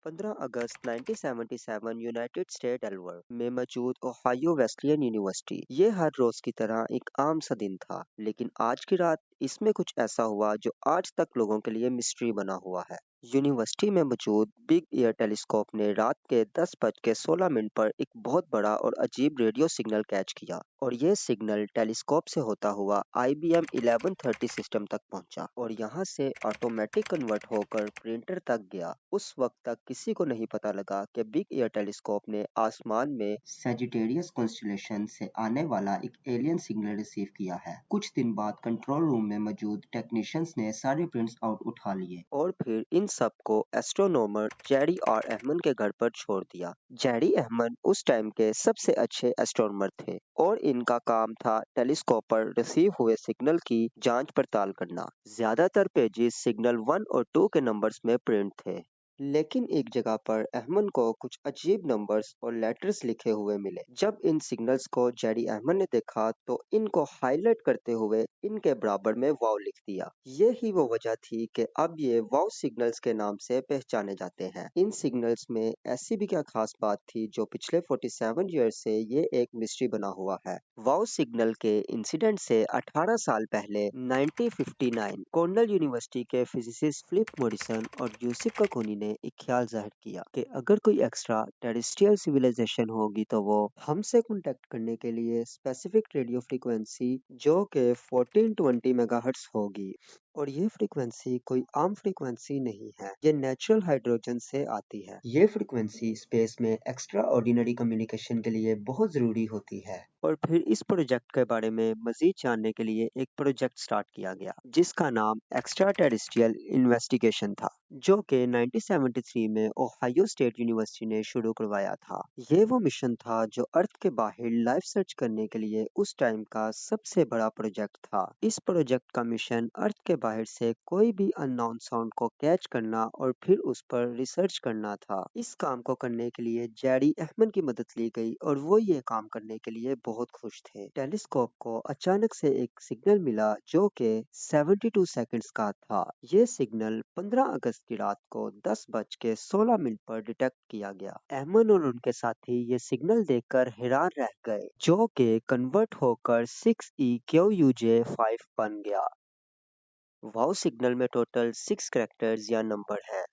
15 अगस्त 1977 United state developer में मौजूद Ohio Wesleyan university. ये हर रोज की तरह एक आम सा दिन था, लेकिन आज की रात इसमें कुछ ऐसा हुआ जो आज तक लोगों के लिए मिस्ट्री बना हुआ है। यूनिवर्सिटी में मौजूद बिग ईयर टेलीस्कोप ने रात के 10:16 पर एक बहुत बड़ा और अजीब रेडियो सिग्नल कैच किया, और यह सिग्नल टेलीस्कोप से होता हुआ IBM 1130 सिस्टम तक पहुंचा और यहां से ऑटोमेटिक कन्वर्ट होकर प्रिंटर तक गया। उस वक्त तक किसी को नहीं पता लगा कि बिग एयर टेलीस्कोप ने आसमान में सजिटेरियस कॉन्स्टेलेशन से आने वाला एक एलियन सिग्नल रिसीव किया है। कुछ दिन बाद कंट्रोल रूम में मौजूद टेक्नीशियंस ने सारे प्रिंट्स आउट उठा लिए और फिर इन सब को एस्ट्रोनॉमर जेरी आर अहमन के घर पर छोड़ दिया। जेरी अहमन उस टाइम के सबसे अच्छे एस्ट्रोनॉमर थे और इनका काम था टेलीस्कोप पर रिसीव हुए सिग्नल की जांच पड़ताल करना। ज्यादातर पेजेस सिग्नल 1 और 2 के नंबर्स में प्रिंट थे, लेकिन एक जगह पर अहमन को कुछ अजीब नंबर्स और लेटर्स लिखे हुए मिले। जब इन सिग्नल्स को जेरी अहमन ने देखा तो इनको हाईलाइट करते हुए इनके बराबर में वाव लिख दिया। ये ही वो वजह थी कि अब ये वाव सिग्नल्स के नाम से पहचाने जाते हैं। इन सिग्नल्स में ऐसी भी क्या खास बात थी जो पिछले 47 ईयर्स से ये एक मिस्ट्री बना हुआ है। वाव सिग्नल के इंसिडेंट से 18 साल पहले 1959 कॉर्नेल यूनिवर्सिटी के फिजिसिस्ट फिलिप मॉरिसन और यूसुफ काकोनी ने एक ख्याल जाहिर किया कि अगर कोई एक्स्ट्रा टेरेस्ट्रियल सिविलाइजेशन होगी तो वो हमसे कांटेक्ट करने के लिए स्पेसिफिक रेडियो फ्रीक्वेंसी जो कि 1420 मेगाहर्ट्ज होगी, और ये फ्रीक्वेंसी कोई आम फ्रीक्वेंसी नहीं है, ये नेचुरल हाइड्रोजन से आती है। ये फ्रीक्वेंसी स्पेस में एक्स्ट्रा ऑर्डिनरी कम्युनिकेशन के लिए बहुत जरूरी होती है। और फिर इस प्रोजेक्ट के बारे में मजीद जानने के लिए एक प्रोजेक्ट स्टार्ट किया गया जिसका नाम एक्स्ट्रा टेरेस्ट्रियल इन्वेस्टिगेशन था, जो कि 1973 में ओहायो स्टेट यूनिवर्सिटी ने शुरू करवाया था। ये वो मिशन था जो अर्थ के बाहर लाइफ सर्च करने के लिए उस टाइम का सबसे बड़ा प्रोजेक्ट था। इस प्रोजेक्ट का मिशन अर्थ के बाहर से कोई भी अननोन साउंड को कैच करना और फिर उस पर रिसर्च करना था। इस काम को करने के लिए जेरी अहमन की मदद ली गई और वो ये काम करने के लिए बहुत खुश थे। टेलीस्कोप को अचानक से एक सिग्नल मिला जो कि 72 सेकंड्स का था। ये सिग्नल 15 अगस्त की रात को 10:16 पर डिटेक्ट किया गया। अहमन और उनके साथी ये सिग्नल देखकर हैरान रह गए, जो कि कन्वर्ट होकर 6EQUJ5 बन गया। वाव सिग्नल में टोटल 6 कैरेक्टर्स या नंबर हैं।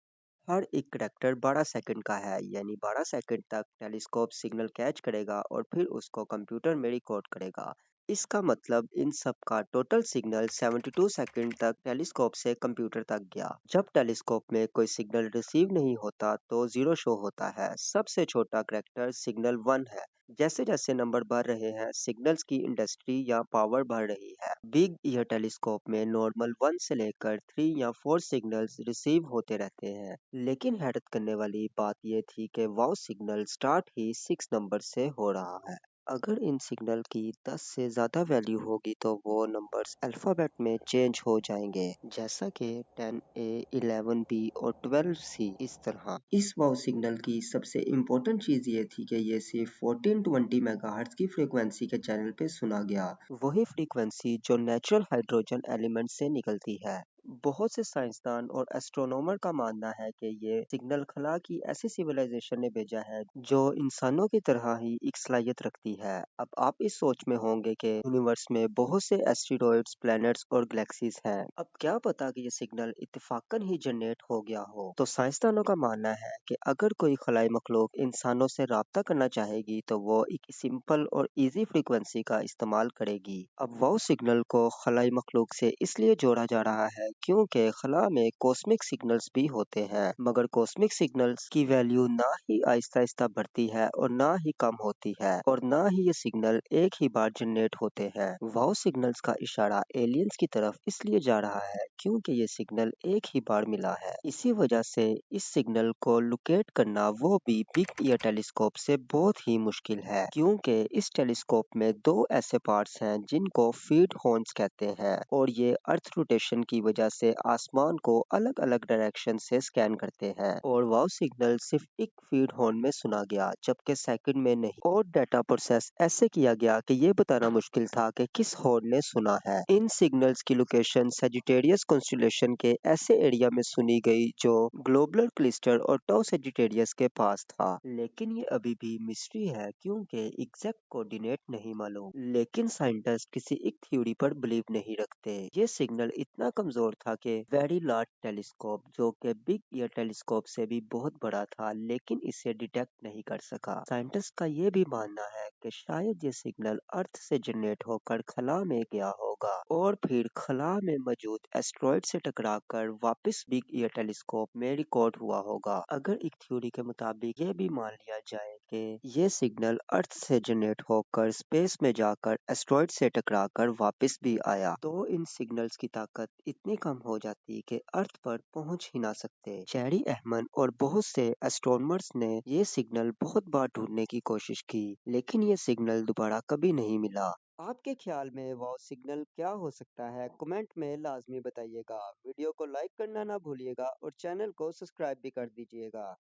हर एक करैक्टर 12 सेकंड का है, यानी 12 सेकंड तक टेलीस्कोप सिग्नल कैच करेगा और फिर उसको कंप्यूटर में रिकॉर्ड करेगा। इसका मतलब इन सब का टोटल सिग्नल 72 सेकंड तक टेलीस्कोप से कंप्यूटर तक गया। जब टेलीस्कोप में कोई सिग्नल रिसीव नहीं होता तो जीरो शो होता है। सबसे छोटा करैक्टर सिग्नल 1 है। जैसे जैसे नंबर बढ़ रहे हैं, सिग्नल्स की इंडस्ट्री या पावर बढ़ रही है। बिग ईयर टेलीस्कोप में नॉर्मल 1 से लेकर 3 या 4 सिग्नल्स रिसीव होते रहते हैं, लेकिन हैरत करने वाली बात यह थी कि वाव सिग्नल स्टार्ट ही 6 नंबर से हो रहा है। अगर इन सिग्नल की 10 से ज्यादा वैल्यू होगी तो वो नंबर्स अल्फाबेट में चेंज हो जाएंगे, जैसा कि 10A, 11B और 12C, इस तरह। इस वाव सिग्नल की सबसे इम्पोर्टेंट चीज ये थी कि ये सिर्फ 1420 मेगाहर्ट्ज की फ्रीक्वेंसी के चैनल पे सुना गया, वही फ्रीक्वेंसी जो नेचुरल हाइड्रोजन एलिमेंट से निकलती है। बहुत से साइंसदान और एस्ट्रोनॉमर का मानना है कि ये सिग्नल खला की ऐसी सिविलाइजेशन ने भेजा है जो इंसानों की तरह ही एक सलाहियत रखती है। अब आप इस सोच में होंगे कि यूनिवर्स में बहुत से एस्टेरॉइड्स, प्लैनेट्स और गैलेक्सीज हैं। अब क्या पता कि ये सिग्नल इत्तेफाकन ही जनरेट हो गया हो। तो साइंसदानों का मानना है कि अगर कोई खलाई मखलूक इंसानों से राब्ता करना चाहेगी तो वो एक सिंपल और इजी फ्रीक्वेंसी का इस्तेमाल करेगी। अब वो सिग्नल को खलाई मखलूक से इसलिए जोड़ा जा रहा है क्योंकि खला में कॉस्मिक सिग्नल्स भी होते हैं, मगर कॉस्मिक सिग्नल्स की वैल्यू ना ही आहिस्ता आहिस्ता बढ़ती है और ना ही कम होती है, और ना ही ये सिग्नल एक ही बार जनरेट होते हैं। वाव सिग्नल्स का इशारा एलियंस की तरफ इसलिए जा रहा है क्योंकि ये सिग्नल एक ही बार मिला है। इसी वजह से इस सिग्नल को लोकेट करना वो भी बिग ईयर टेलीस्कोप से बहुत ही मुश्किल है, क्योंकि इस टेलीस्कोप में दो ऐसे पार्ट्स हैं जिनको फीड हॉर्न्स कहते हैं, और ये अर्थ रोटेशन की वजह वजह से आसमान को अलग अलग डायरेक्शन से स्कैन करते हैं और वाव सिग्नल सिर्फ एक फीड हॉर्न में सुना गया जबकि सेकंड में नहीं, और डाटा प्रोसेस ऐसे किया गया कि ये बताना मुश्किल था कि किस हॉर्न ने सुना है। इन सिग्नल्स की लोकेशन सेजिटेरियस कॉन्स्टेलेशन के ऐसे एरिया में सुनी गई जो ग्लोबुलर क्लस्टर और टाउ सेजिटेरियस के पास था, लेकिन ये अभी भी मिस्ट्री है क्योंकि एग्जैक्ट कोऑर्डिनेट नहीं मालूम। लेकिन साइंटिस्ट किसी एक थ्योरी पर बिलीव नहीं रखते। ये सिग्नल इतना कमजोर था कि वेरी लार्ज टेलीस्कोप जो कि बिग ईयर टेलीस्कोप से भी बहुत बड़ा था लेकिन इसे डिटेक्ट नहीं कर सका। साइंटिस्ट का ये भी मानना है कि शायद ये सिग्नल अर्थ से जनरेट होकर खला में गया होगा और फिर खला में मौजूद एस्ट्रॉइड से टकराकर वापस बिग ईयर टेलीस्कोप में रिकॉर्ड हुआ होगा। अगर एक थ्योरी के मुताबिक ये भी मान लिया जाए कि ये सिग्नल अर्थ से जनरेट होकर स्पेस में जाकर एस्ट्रॉइड से टकराकर वापस भी आया तो इन सिग्नल्स की ताकत इतनी कम हो जाती कि अर्थ पर पहुंच ही ना सकते। चैरी अहमद और बहुत से एस्ट्रोनॉमर्स ने ये सिग्नल बहुत बार ढूंढने की कोशिश की लेकिन ये सिग्नल दोबारा कभी नहीं मिला। आपके ख्याल में वो सिग्नल क्या हो सकता है? कमेंट में लाजमी बताइएगा। वीडियो को लाइक करना ना भूलिएगा और चैनल को सब्सक्राइब भी कर दीजिएगा।